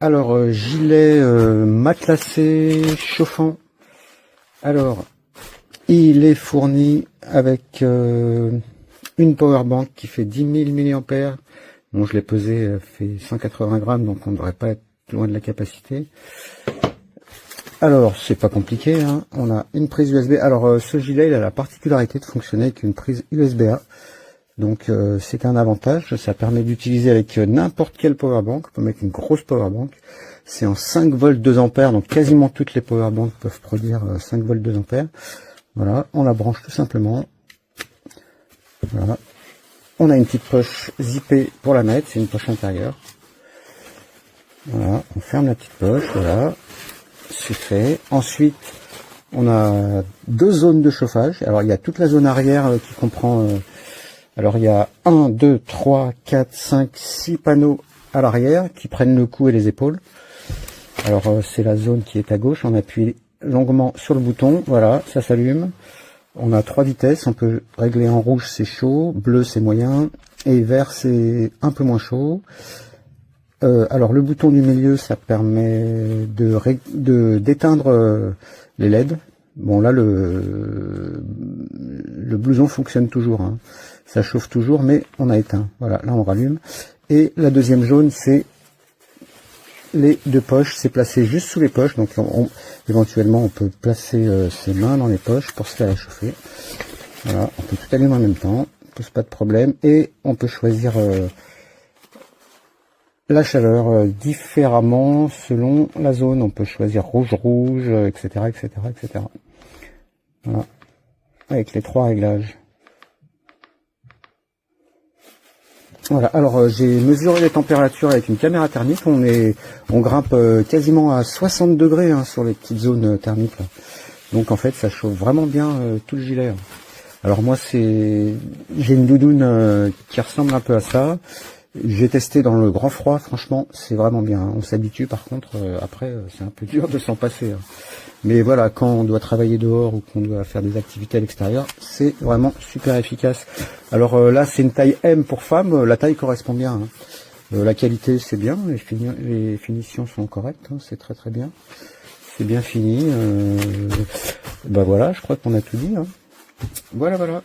Alors, gilet matelassé chauffant. Alors, il est fourni avec une powerbank qui fait 10 000 mAh. Bon, je l'ai pesé, fait 180 grammes, donc on ne devrait pas être loin de la capacité. Alors, c'est pas compliqué, hein. On a une prise USB. Alors, ce gilet, il a la particularité de fonctionner avec une prise USB-A. Donc, c'est un avantage. Ça permet d'utiliser avec n'importe quelle powerbank. On peut mettre une grosse powerbank. C'est en 5 volts 2 ampères. Donc, quasiment toutes les powerbanks peuvent produire 5 volts 2 ampères. Voilà, on la branche tout simplement. Voilà. On a une petite poche zippée pour la mettre. C'est une poche intérieure. Voilà, on ferme la petite poche. Voilà. C'est fait. Ensuite, on a 2 zones de chauffage. Alors, il y a toute la zone arrière qui comprend... alors, il y a 1, 2, 3, 4, 5, 6 panneaux à l'arrière qui prennent le cou et les épaules. Alors, c'est la zone qui est à gauche. On appuie longuement sur le bouton. Voilà, ça s'allume. On a 3 vitesses. On peut régler en rouge, c'est chaud. Bleu, c'est moyen. Et vert, c'est un peu moins chaud. Alors le bouton du milieu, ça permet d'éteindre les LED. Bon là le blouson fonctionne toujours, hein. Ça chauffe toujours, mais on a éteint. Voilà, là on rallume. Et la deuxième jaune, c'est les 2 poches. C'est placé juste sous les poches, donc éventuellement on peut placer ses mains dans les poches pour se faire réchauffer. Voilà, on peut tout allumer en même temps, pose pas de problème. Et on peut choisir la chaleur différemment selon la zone. On peut choisir rouge, etc., etc., etc. Voilà, avec les 3 réglages. Voilà, alors j'ai mesuré les températures avec une caméra thermique. On grimpe quasiment à 60 degrés, hein, sur les petites zones thermiques, là. Donc en fait, ça chauffe vraiment bien tout le gilet, hein. Alors moi, j'ai une doudoune qui ressemble un peu à ça. J'ai testé dans le grand froid, franchement, c'est vraiment bien, hein. On s'habitue, par contre, après, c'est un peu dur de s'en passer, hein. Mais voilà, quand on doit travailler dehors ou qu'on doit faire des activités à l'extérieur, c'est vraiment super efficace. Alors là, c'est une taille M pour femme, la taille correspond bien, hein. La qualité, c'est bien, les finitions sont correctes, hein, c'est très très bien. C'est bien fini. Ben voilà, je crois qu'on a tout dit, hein. Voilà, voilà.